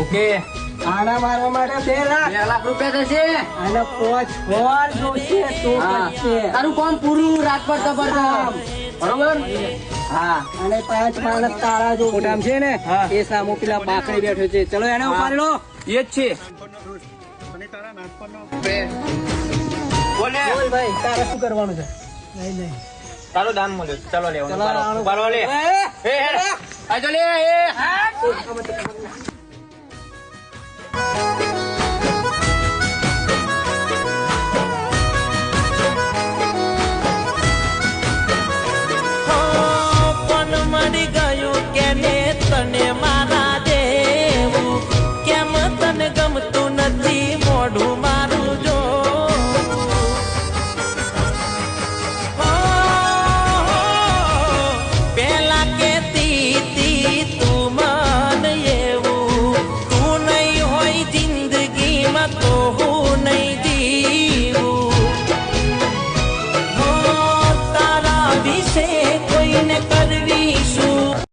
Okay આના મારવા માટે 2 2 લાખ રૂપિયા થશે. અને 5 વાર જોશે તો પછી. તારું કામ પૂરું રાજકોટ જબરદસ્ત. બરોબર. હા અને 5 માણસ તારા જો મોટામ છે ને એ સામો પેલા બાકડી બેઠો છે. ચલો એને ઉપાડી લો. એ જ છે. બોલે બોલ ભાઈ તારે શું કરવાનું છે? નહીં તારો દાન મળ્યો. ચલો લેવાનું. ચલો, આણો. ઉપાડો લે. આ જો લે. એ હા